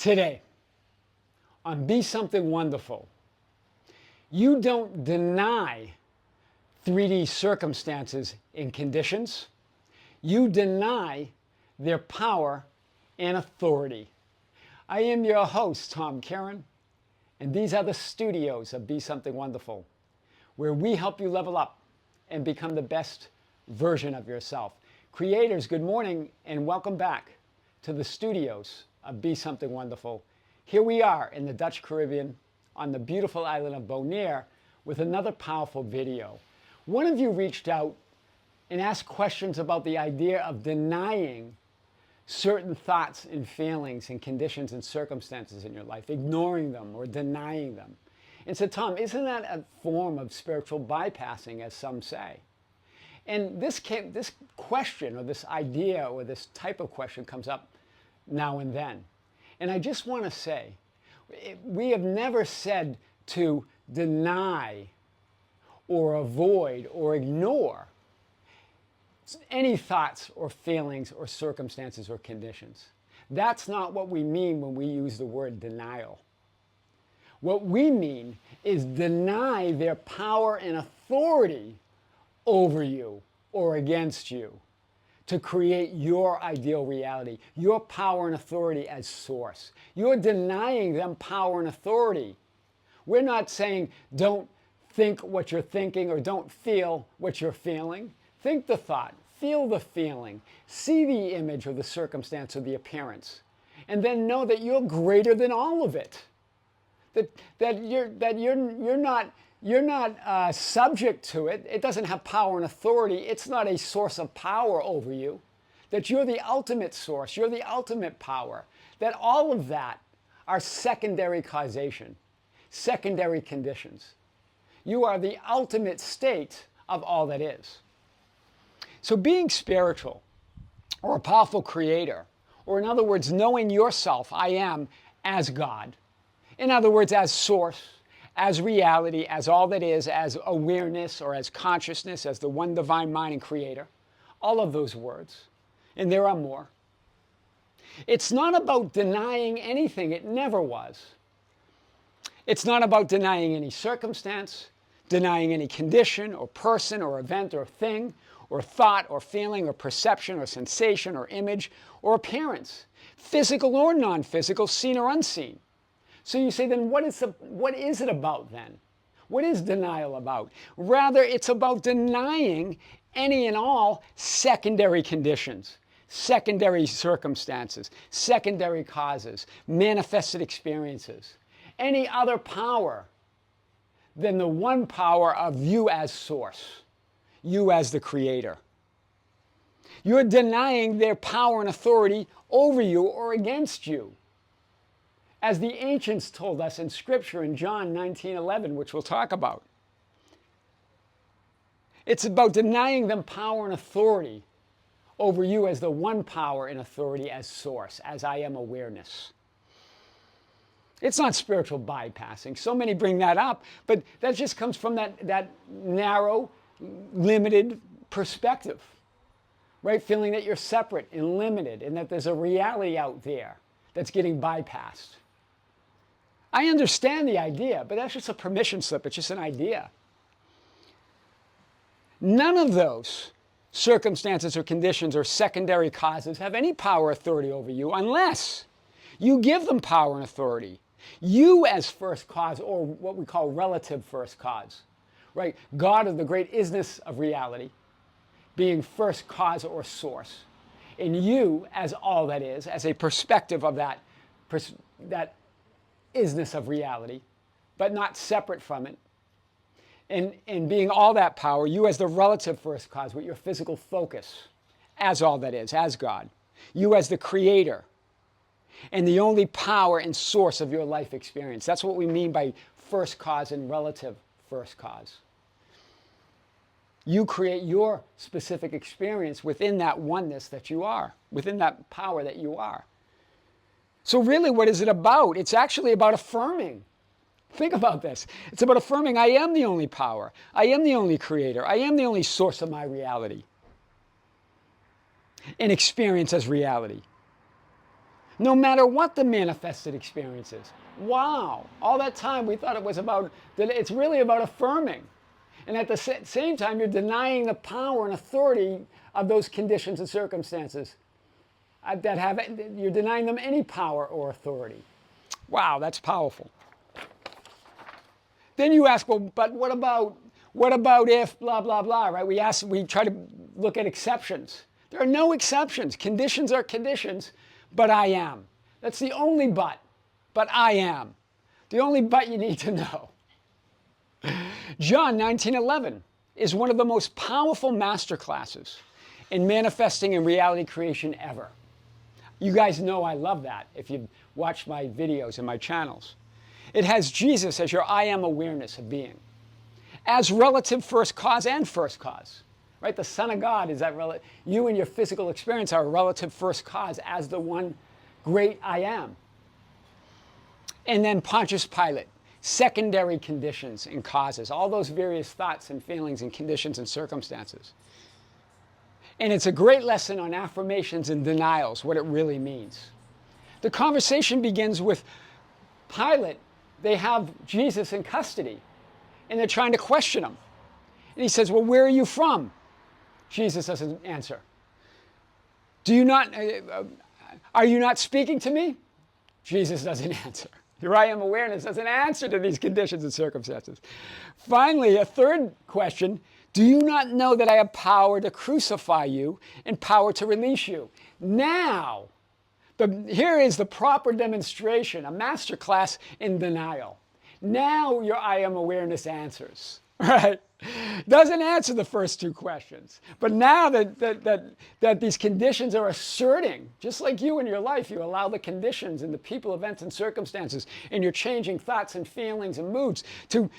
Today, on Be Something Wonderful, you don't deny 3D circumstances and conditions. You deny their power and authority. I am your host, Tom Kearin, and these are the studios of Be Something Wonderful, where we help you level up and become the best version of yourself. Creators, good morning and welcome back to the studios of Be Something Wonderful. Here we are in the Dutch Caribbean on the beautiful island of Bonaire with another powerful video. One of you reached out and asked questions about the idea of denying certain thoughts and feelings and conditions and circumstances in your life, ignoring them or denying them. And said, Tom, isn't that a form of spiritual bypassing, as some say? And this question or this idea or this type of question comes up now and then. And I just want to say, we have never said to deny or avoid or ignore any thoughts or feelings or circumstances or conditions. That's not what we mean when we use the word denial. What we mean is deny their power and authority over you or against you to create your ideal reality, your power and authority as source. You're denying them power and authority. We're not saying don't think what you're thinking or don't feel what you're feeling. Think the thought, feel the feeling, see the image or the circumstance or the appearance, and then know that you're greater than all of it. That you're not subject to it. It doesn't have power and authority. It's not a source of power over you. That you're the ultimate source. You're the ultimate power. That all of that are secondary causation, secondary conditions. You are the ultimate state of all that is. So being spiritual or a powerful creator, or in other words, knowing yourself, I am, as God, in other words, as source, as reality, as all that is, as awareness or as consciousness, as the one divine mind and creator, all of those words, and there are more. It's not about denying anything. It never was. It's not about denying any circumstance, denying any condition or person or event or thing or thought or feeling or perception or sensation or image or appearance, physical or non-physical, seen or unseen. So you say, then what is it about then? What is denial about? Rather, it's about denying any and all secondary conditions, secondary circumstances, secondary causes, manifested experiences, any other power than the one power of you as source, you as the creator. You're denying their power and authority over you or against you. As the ancients told us in Scripture in John 19:11, which we'll talk about. It's about denying them power and authority over you as the one power and authority as source, as I am awareness. It's not spiritual bypassing. So many bring that up, but that just comes from that narrow, limited perspective, right? Feeling that you're separate and limited and that there's a reality out there that's getting bypassed. I understand the idea, but that's just a permission slip. It's just an idea. None of those circumstances or conditions or secondary causes have any power or authority over you unless you give them power and authority. You as first cause, or what we call relative first cause, right? Goddard, the great isness of reality, being first cause or source. And you as all that is, as a perspective of that isness of reality, but not separate from it. And being all that power, you as the relative first cause with your physical focus, as all that is, as God. You as the creator and the only power and source of your life experience. That's what we mean by first cause and relative first cause. You create your specific experience within that oneness that you are, within that power that you are. So really, what is it about? It's actually about affirming. Think about this. It's about affirming, I am the only power. I am the only creator. I am the only source of my reality and experience as reality. no matter what the manifested experience is. Wow, all that time we thought it was about, that it's really about affirming. And at the same time, you're denying the power and authority of those conditions and circumstances that have, you're denying them any power or authority. Wow, that's powerful. Then you ask, well, but what about if blah, blah, blah, right? We try to look at exceptions. There are no exceptions. Conditions are conditions, but I am. That's the only but I am. The only but you need to know. John 19:11 is one of the most powerful masterclasses in manifesting and reality creation ever. You guys know I love that if you've watched my videos and my channels. It has Jesus as your I am awareness of being, as relative first cause and first cause. Right? The Son of God is that you and your physical experience are a relative first cause as the one great I am. And then Pontius Pilate, secondary conditions and causes, all those various thoughts and feelings and conditions and circumstances. And it's a great lesson on affirmations and denials, what it really means. The conversation begins with Pilate. They have Jesus in custody, and they're trying to question him. And he says, well, where are you from? Jesus doesn't answer. Are you not speaking to me? Jesus doesn't answer. Your I am awareness doesn't answer to these conditions and circumstances. Finally, a third question, do you not know that I have power to crucify you and power to release you? Now, here is the proper demonstration, a masterclass in denial. Now your I am awareness answers, right? Doesn't answer the first two questions. But now that these conditions are asserting, just like you in your life, you allow the conditions and the people, events, and circumstances in your changing thoughts and feelings and moods to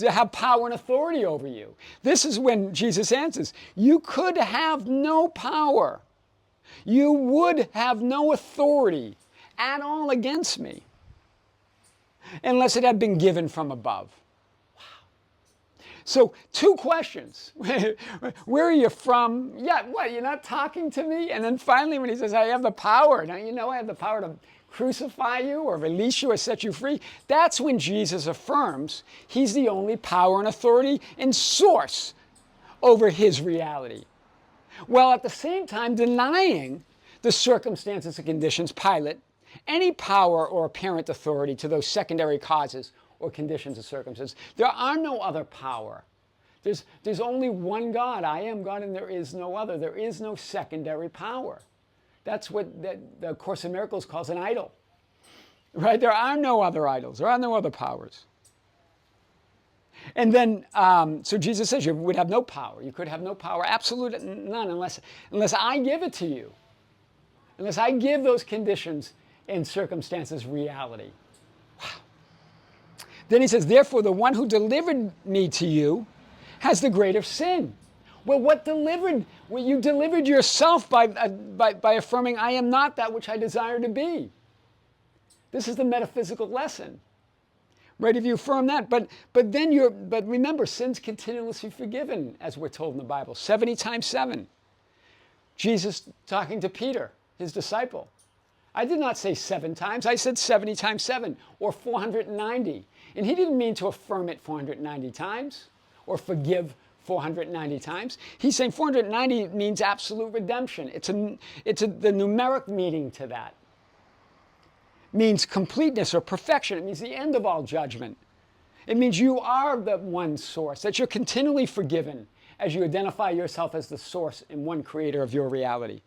have power and authority over you. This is when Jesus answers, you could have no power. You would have no authority at all against me unless it had been given from above. So, two questions. Where are you from? Yeah, what, you're not talking to me? And then finally when he says, I have the power. Now you know I have the power to crucify you or release you or set you free. That's when Jesus affirms he's the only power and authority and source over his reality. While at the same time denying the circumstances and conditions, Pilate, any power or apparent authority to those secondary causes or conditions or circumstances. There are no other power. There's only one God. I am God and there is no other. There is no secondary power. That's what the Course in Miracles calls an idol. Right? There are no other idols. There are no other powers. And then, so Jesus says you would have no power. You could have no power, absolute none, unless I give it to you. Unless I give those conditions and circumstances reality. Wow. Then he says, therefore, the one who delivered me to you has the greater sin. Well, what delivered? Well, you delivered yourself by affirming, I am not that which I desire to be. This is the metaphysical lesson. Right, if you affirm that, but remember, sin's continuously forgiven, as we're told in the Bible, 70 times 7. Jesus talking to Peter, his disciple. I did not say 7 times, I said 70 times 7, or 490. And he didn't mean to affirm it 490 times, or forgive 490 times. He's saying 490 means absolute redemption. The numeric meaning to that. Means completeness or perfection. It means the end of all judgment. It means you are the one source, that you're continually forgiven as you identify yourself as the source and one creator of your reality.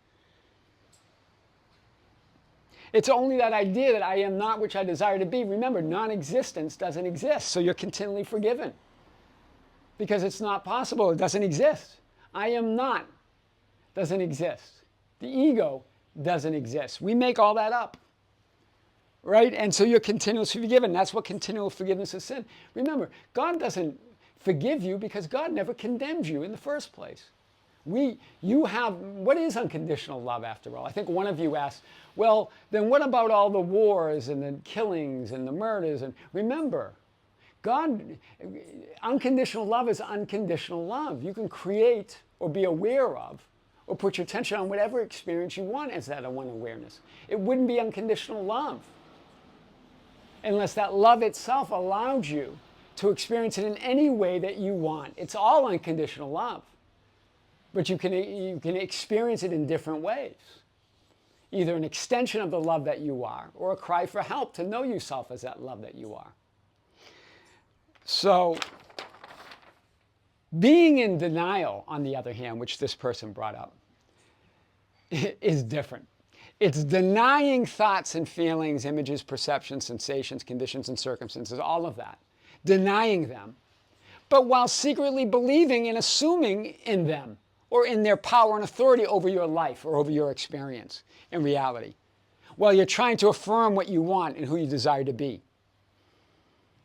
It's only that idea that I am not which I desire to be. Remember, non-existence doesn't exist, so you're continually forgiven. Because it's not possible, it doesn't exist. I am not doesn't exist. The ego doesn't exist. We make all that up. Right? And so you're continuously forgiven. That's what continual forgiveness of sin. Remember, God doesn't forgive you because God never condemned you in the first place. What is unconditional love after all? I think one of you asked, well, then what about all the wars and the killings and the murders? And remember, unconditional love is unconditional love. You can create or be aware of or put your attention on whatever experience you want as that one awareness. It wouldn't be unconditional love unless that love itself allowed you to experience it in any way that you want. It's all unconditional love. But you can experience it in different ways. Either an extension of the love that you are, or a cry for help to know yourself as that love that you are. So, being in denial, on the other hand, which this person brought up, is different. It's denying thoughts and feelings, images, perceptions, sensations, conditions, and circumstances, all of that. Denying them, but while secretly believing and assuming in them, or in their power and authority over your life or over your experience in reality, while you're trying to affirm what you want and who you desire to be.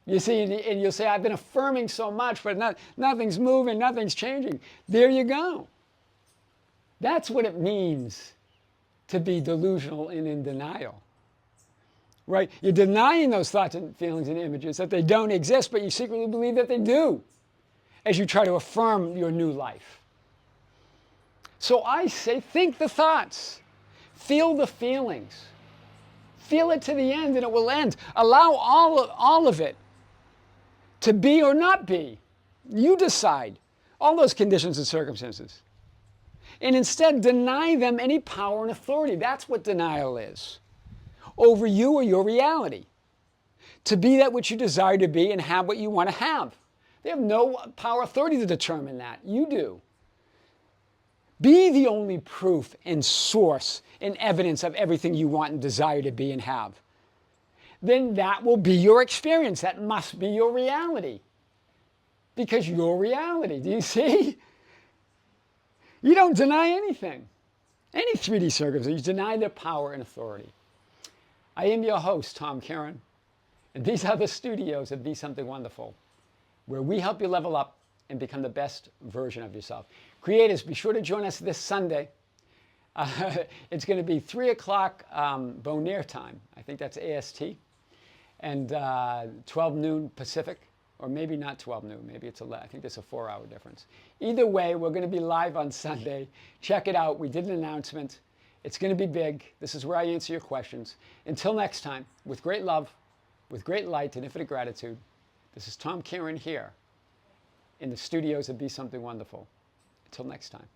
You see, and you'll say, I've been affirming so much, but nothing's moving, nothing's changing. There you go. That's what it means to be delusional and in denial. Right? You're denying those thoughts and feelings and images, that they don't exist, but you secretly believe that they do, as you try to affirm your new life. So I say, think the thoughts, feel the feelings, feel it to the end, and it will end. Allow all of it to be or not be. You decide all those conditions and circumstances. And instead, deny them any power and authority. That's what denial is. Over you or your reality. To be that which you desire to be and have what you want to have. They have no power authority to determine that. You do. Be the only proof and source and evidence of everything you want and desire to be and have. Then that will be your experience. That must be your reality. Because your reality, do you see? You don't deny anything. Any 3D circumstance, you deny their power and authority. I am your host, Tom Kearin, and these are the studios of Be Something Wonderful, where we help you level up and become the best version of yourself. Creators, be sure to join us this Sunday. It's going to be 3 o'clock Bonaire time. I think that's AST. And 12 noon Pacific. Or maybe not 12 noon. Maybe it's 11. I think there's a 4-hour difference. Either way, we're going to be live on Sunday. Check it out. We did an announcement. It's going to be big. This is where I answer your questions. Until next time, with great love, with great light and infinite gratitude, this is Tom Kearin here in the studios of Be Something Wonderful. Until next time.